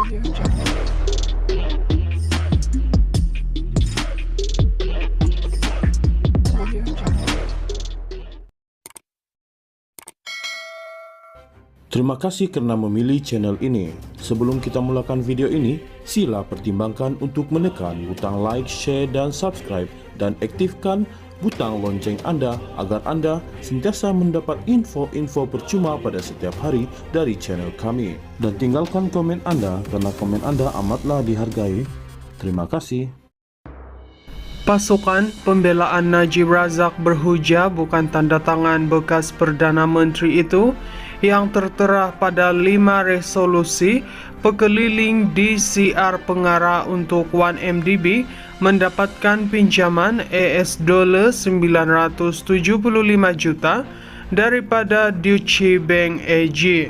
Terima kasih karena memilih channel ini. Sebelum kita mulakan video ini, sila pertimbangkan untuk menekan butang like, share, dan subscribe, dan aktifkan butang lonceng Anda agar Anda sentiasa mendapat info-info percuma pada setiap hari dari channel kami. Dan tinggalkan komen Anda karena komen Anda amatlah dihargai. Terima kasih. Pasukan pembelaan Najib Razak berhujah bukan tanda tangan bekas Perdana Menteri itu yang tertera pada 5 resolusi pekeliling DCR pengarah untuk 1MDB mendapatkan pinjaman $975 juta daripada Deutsche Bank AG.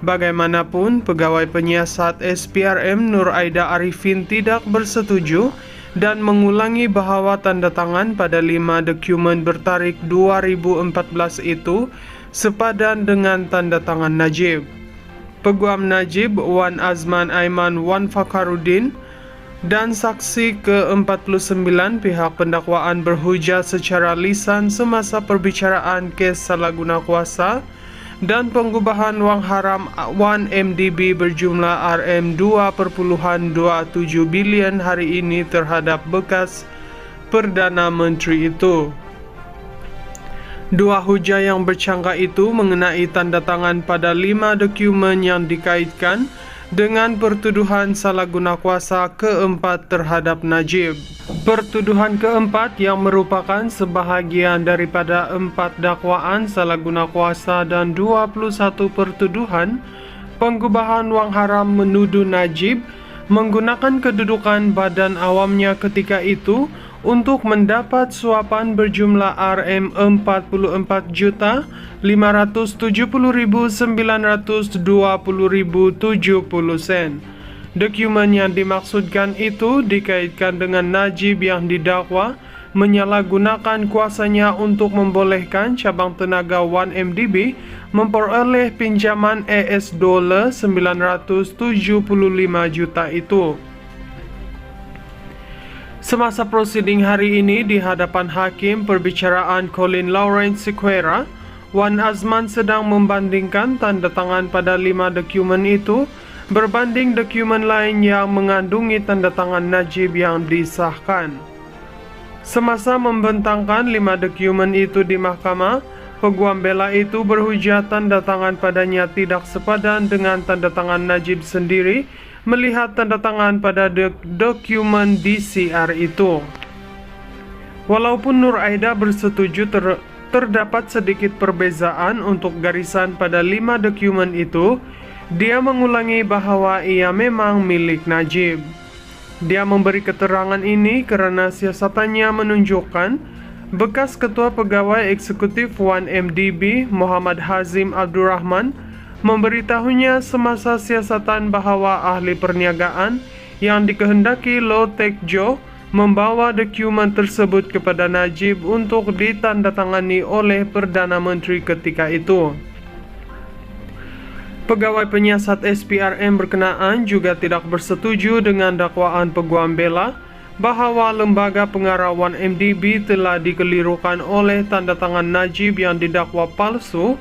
Bagaimanapun, pegawai penyiasat SPRM Nur Aida Arifin tidak bersetuju dan mengulangi bahawa tanda tangan pada 5 dokumen bertarikh 2014 itu sepadan dengan tanda tangan Najib. Peguam Najib Wan Azman Aiman Wan Fakharuddin dan saksi ke-49 pihak pendakwaan berhujah secara lisan semasa perbicaraan kes salah guna kuasa dan pengubahan wang haram 1MDB berjumlah RM2.27 bilion hari ini terhadap bekas Perdana Menteri itu. Dua hujah yang bercanggah itu mengenai tanda tangan pada 5 dokumen yang dikaitkan dengan pertuduhan salah guna kuasa keempat terhadap Najib. Pertuduhan keempat yang merupakan sebahagian daripada 4 dakwaan salah guna kuasa dan 21 pertuduhan pengubahan wang haram menuduh Najib menggunakan kedudukan badan awamnya ketika itu untuk mendapat suapan berjumlah RM44.570.920.70 Dokumen yang dimaksudkan itu dikaitkan dengan Najib yang didakwa menyalahgunakan kuasanya untuk membolehkan cabang tenaga 1MDB memperoleh pinjaman $975 juta itu. Semasa prosiding hari ini di hadapan hakim perbicaraan Colin Lawrence Sequeira, Wan Azman sedang membandingkan tanda tangan pada 5 dokumen itu berbanding dokumen lain yang mengandungi tanda tangan Najib yang disahkan. Semasa membentangkan 5 dokumen itu di mahkamah, peguam bela itu berhujah tanda tangan padanya tidak sepadan dengan tanda tangan Najib sendiri melihat tanda tangan pada dokumen DCR itu. Walaupun Nur Aida bersetuju terdapat sedikit perbezaan untuk garisan pada 5 dokumen itu, dia mengulangi bahawa ia memang milik Najib. Dia memberi keterangan ini kerana siasatannya menunjukkan bekas Ketua Pegawai Eksekutif 1MDB Muhammad Hazim Abdul Rahman memberitahunya semasa siasatan bahawa ahli perniagaan yang dikehendaki Low Tech Joe membawa dokumen tersebut kepada Najib untuk ditandatangani oleh Perdana Menteri ketika itu. Pegawai penyiasat SPRM berkenaan juga tidak bersetuju dengan dakwaan peguam bela bahawa lembaga pengarah 1MDB telah dikelirukan oleh tanda tangan Najib yang didakwa palsu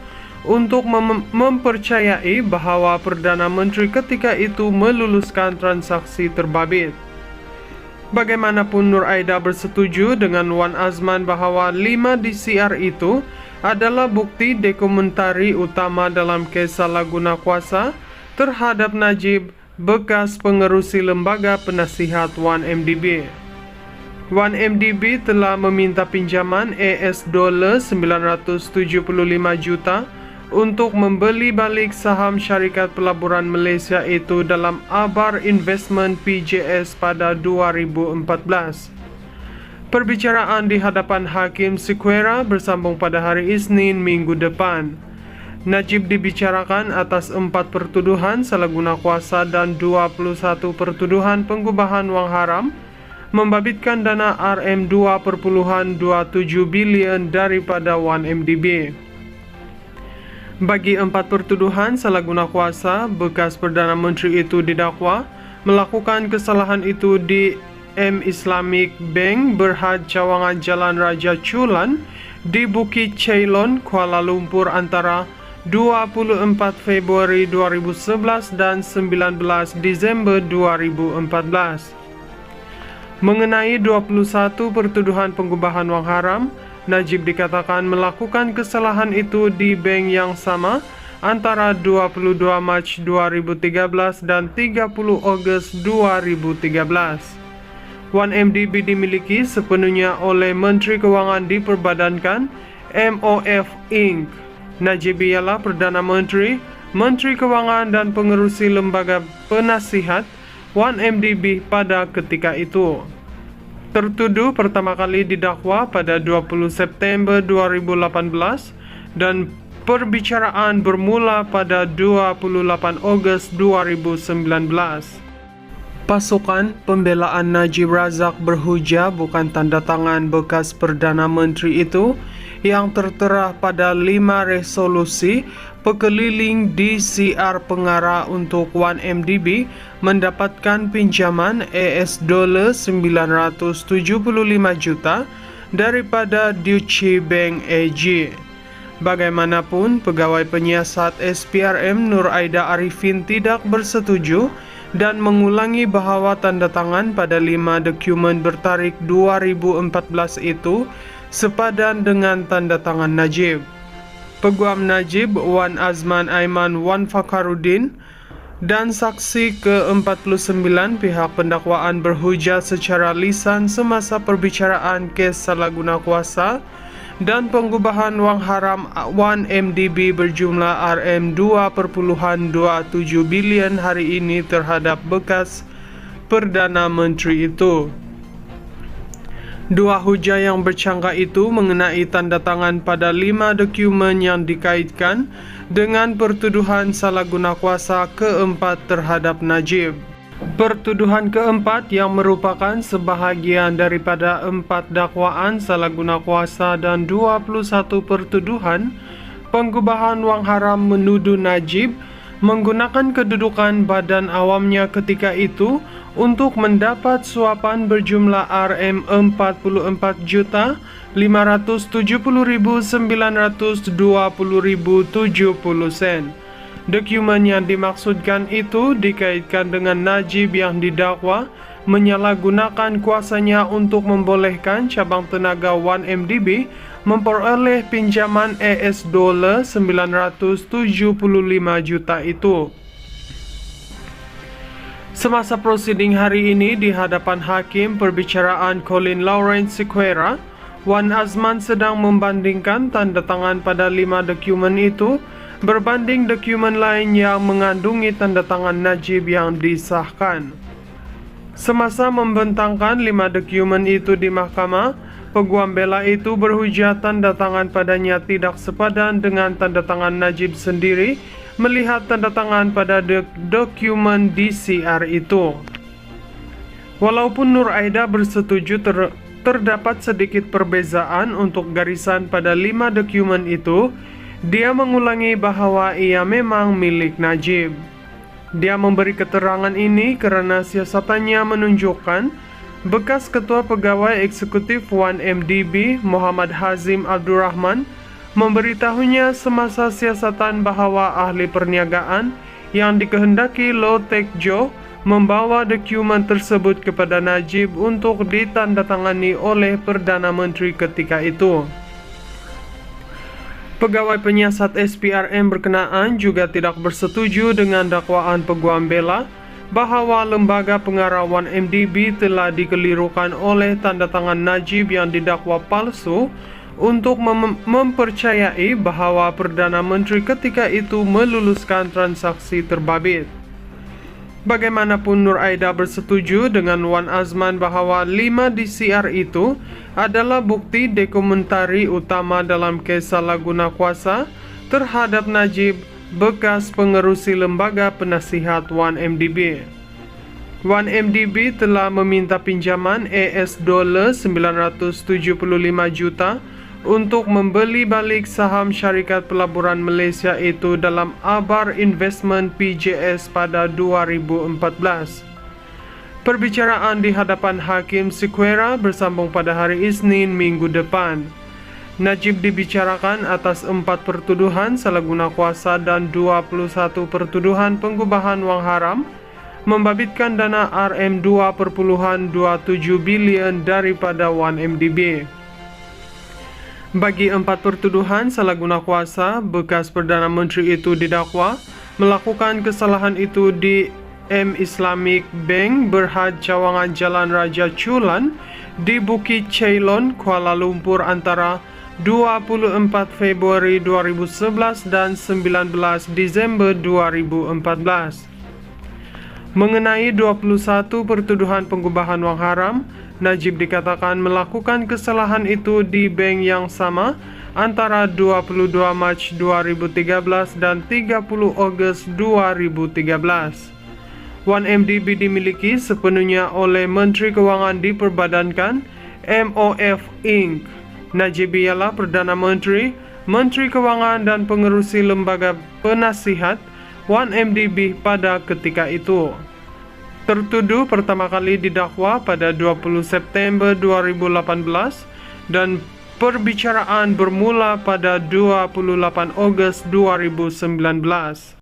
untuk mempercayai bahawa Perdana Menteri ketika itu meluluskan transaksi terbabit. Bagaimanapun Nur Aida bersetuju dengan Wan Azman bahawa 5 DCR itu adalah bukti dokumentari utama dalam kes salah guna kuasa terhadap Najib, bekas pengerusi lembaga penasihat 1MDB. 1MDB telah meminta pinjaman $975 juta untuk membeli balik saham syarikat pelaburan Malaysia itu dalam Abar Investment PJS pada 2014. Perbicaraan di hadapan Hakim Sequeira bersambung pada hari Isnin minggu depan. Najib dibicarakan atas 4 pertuduhan salah guna kuasa dan 21 pertuduhan pengubahan wang haram membabitkan dana RM2.27 bilion daripada 1MDB. Bagi 4 pertuduhan salah guna kuasa, bekas Perdana Menteri itu didakwa melakukan kesalahan itu di M Islamic Bank Berhad Cawangan Jalan Raja Chulan di Bukit Ceylon, Kuala Lumpur antara 24 Februari 2011 dan 19 Disember 2014. Mengenai 21 pertuduhan pengubahan wang haram, Najib dikatakan melakukan kesalahan itu di bank yang sama antara 22 Mac 2013 dan 30 Ogos 2013. 1MDB dimiliki sepenuhnya oleh Menteri Keuangan diperbadankan MOF Inc. Najib ialah Perdana Menteri, Menteri Keuangan dan pengerusi lembaga penasihat 1MDB pada ketika itu. Tertuduh pertama kali didakwa pada 20 September 2018 dan perbicaraan bermula pada 28 Ogos 2019. Pasukan Pembelaan Najib Razak berhujah bukan tanda tangan bekas Perdana Menteri itu yang tertera pada 5 resolusi pekeliling DCR pengarah untuk 1MDB mendapatkan pinjaman AS $975 juta daripada Deutsche Bank AG. Bagaimanapun, pegawai penyiasat SPRM Nur Aida Arifin tidak bersetuju dan mengulangi bahawa tanda tangan pada 5 dokumen bertarikh 2014 itu sepadan dengan tanda tangan Najib. Peguam Najib Wan Azman Aiman Wan Fakharuddin dan saksi ke-49 pihak pendakwaan berhujah secara lisan semasa perbicaraan kes salahguna kuasa dan pengubahan wang haram 1MDB berjumlah RM2.27 bilion hari ini terhadap bekas Perdana Menteri itu. Dua hujah yang bercanggah itu mengenai tanda tangan pada 5 dokumen yang dikaitkan dengan pertuduhan salah guna kuasa keempat terhadap Najib. Pertuduhan keempat yang merupakan sebahagian daripada 4 dakwaan salah guna kuasa dan 21 pertuduhan pengubahan wang haram menuduh Najib menggunakan kedudukan badan awamnya ketika itu untuk mendapat suapan berjumlah RM44.570.920.70 Dokumen yang dimaksudkan itu dikaitkan dengan Najib yang didakwa menyalahgunakan kuasanya untuk membolehkan cabang tenaga 1MDB memperoleh pinjaman AS $975 juta itu. Semasa prosiding hari ini di hadapan hakim perbicaraan Colin Lawrence Sequeira, Wan Azman sedang membandingkan tanda tangan pada 5 dokumen itu berbanding dokumen lain yang mengandungi tanda tangan Najib yang disahkan. Semasa membentangkan 5 dokumen itu di mahkamah, peguam bela itu berhujah tanda tangan padanya tidak sepadan dengan tanda tangan Najib sendiri melihat tanda tangan pada dokumen DCR itu. Walaupun Nur Aida bersetuju terdapat sedikit perbezaan untuk garisan pada 5 dokumen itu, dia mengulangi bahawa ia memang milik Najib. Dia memberi keterangan ini kerana siasatannya menunjukkan bekas Ketua Pegawai Eksekutif 1MDB Muhammad Hazim Abdul Rahman memberitahunya semasa siasatan bahawa ahli perniagaan yang dikehendaki Low Tech Joe membawa dokumen tersebut kepada Najib untuk ditandatangani oleh Perdana Menteri ketika itu. Pegawai penyiasat SPRM berkenaan juga tidak bersetuju dengan dakwaan peguam bela bahawa lembaga pengarah 1MDB telah dikelirukan oleh tanda tangan Najib yang didakwa palsu untuk mempercayai bahawa Perdana Menteri ketika itu meluluskan transaksi terbabit. Bagaimanapun Nur Aida bersetuju dengan Wan Azman bahawa 5 DCR itu adalah bukti dokumentari utama dalam kes salahguna kuasa terhadap Najib, bekas pengerusi lembaga penasihat 1MDB. 1MDB telah meminta pinjaman AS $975 juta untuk membeli balik saham syarikat pelaburan Malaysia itu dalam Abar Investment PJS pada 2014. Perbicaraan di hadapan Hakim Sequeira bersambung pada hari Isnin minggu depan. Najib dibicarakan atas 4 pertuduhan salah guna kuasa dan 21 pertuduhan pengubahan wang haram, membabitkan dana RM2.27 bilion daripada 1MDB. Bagi 4 pertuduhan salah guna kuasa, bekas Perdana Menteri itu didakwa melakukan kesalahan itu di M Islamic Bank Berhad Cawangan Jalan Raja Chulan di Bukit Ceylon, Kuala Lumpur antara 24 Februari 2011 dan 19 Disember 2014. Mengenai 21 pertuduhan pengubahan wang haram, Najib dikatakan melakukan kesalahan itu di bank yang sama antara 22 Mac 2013 dan 30 Ogos 2013. 1MDB dimiliki sepenuhnya oleh Menteri Kewangan diperbadankan MOF Inc. Najib ialah Perdana Menteri, Menteri Kewangan dan pengerusi lembaga penasihat 1MDB pada ketika itu. Tertuduh pertama kali didakwa pada 20 September 2018 dan perbicaraan bermula pada 28 Ogos 2019.